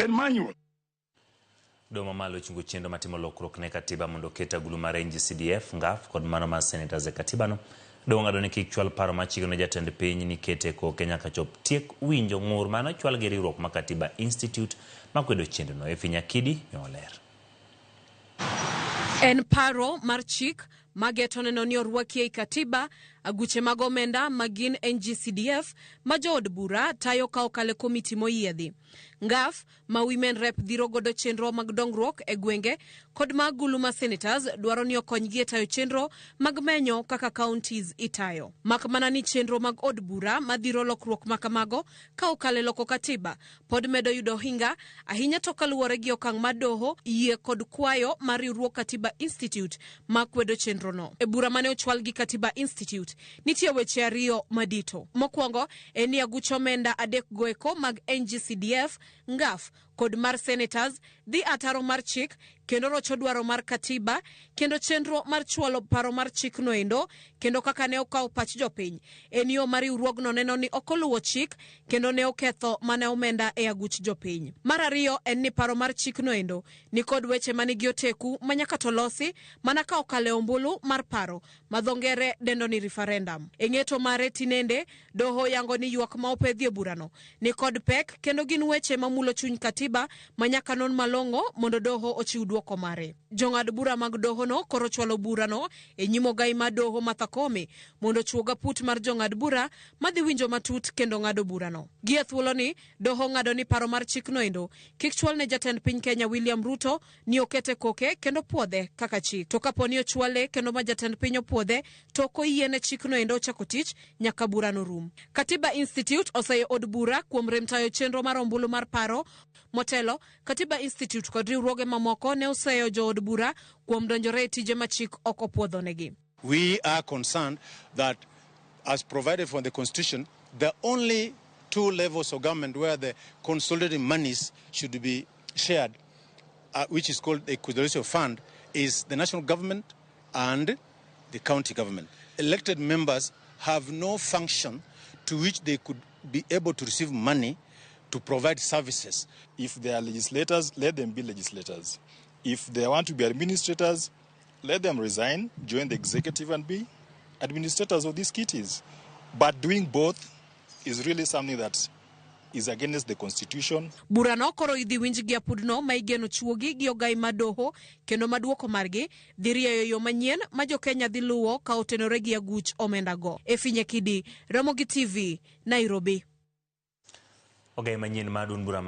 and manual. Doma malo chungu chendo matimo lokruok ne katiba mondo keta gulu mar NG-CDF ngaf kod mano mar senators e katibano donga doni kik chwal paro machigno jatend piny ni kete ko Kenya ka chop tiek winjo ngur mano chwal gi riwruok ma Katiba Institute makwedo chendo no Efinya Kidi nyoler. En paro mar chik mageto neno ni orwaki ei katiba aguche mag omenda magin NG-CDF ma jood bura tayo ka okale komiti moyiedhi. Ngaf ma women rep dhiro godo chenro mag dongruok e gwenge kod mag gulu ma senators dwaro ni okonygi e tayo chenro mag menyo kaka counties itayo. Makmana ni chenro mag od bura madhiro lokruok makamago ka okale loko katiba pod medo yudo hinga ahinya to kaluwore gi okang' mar doho yie kod kwayo mar riwruok Katiba Institute makwedo chenro no. E bura mane ochwal gi Katiba Institute nitie weche ariyo madito. Mokwongo en ni aguch omenda adek goeko mag NG-CDF ngaf kod mar senators dhi ataro mar chik kendo rocho dwaro mar katiba kendo chenro mar chwalo paro mar chik no endo kendo kaka ne okaw pach jopiny en yo mar riwruogno neno ni okoluwo chik kendo ne oketho mane omenda e aguch jopiny. Mar ariyo en ni paro mar chik no endo ni kod weche manigi oteku manyaka to losi mana ka okale ombulu mar paro madhongere dendo ni referendum. E ng'eto mare tinende doho yango ni ywak ma opedhie burano ni kod pek kendo gin weche mamulo chuny katiba manyaka non malongo mondo doho ochiw duoko mare. Jong'ad bura mag doho no koro chwalo burano e nyimo gai ma doho Martha Koome mondo chuoga put mar jong'ad bura madhi winjo matut kendo ng'ado burano. Gie thuolo ni doho ng'ado ni paro mar chik no endo kik chwal ne jatend piny Kenya William Ruto ni okete koke kendo puodhe kaka chik. To kaponi ochwale kendo ma jatend piny opuodhe to koyiene chik no endo chako tich nyaka burano rum. Katiba Institute oseyo od bura kuom rem tayo chenro mar ombulu mar paro motelo. Katiba Institute kod riwruoge mamoko ne oseyo jood bura kuom donjore e tije ma chik ok opuodhonegi. We are concerned that as provided for the Constitution, the only two levels of government where the consolidated monies should be shared, which is called the Equalization Fund, is the national government and the county government. Elected members have no function to which they could be able to receive money to provide services. If they are legislators, let them be legislators. If they want to be administrators, let them resign, join the executive and be administrators of these kitties. But doing both is really something that is against the Constitution. Burano koro idhi winj gi apudno ma igeno chuogi gi ogai madoho kendo maduoko margi dhirie yo manyien ma jo Kenya dhi luwo ka otenore gi aguch omenda go. Efinya Kidi, Ramogi TV, Nairobi. Ogai manyien ma dun bura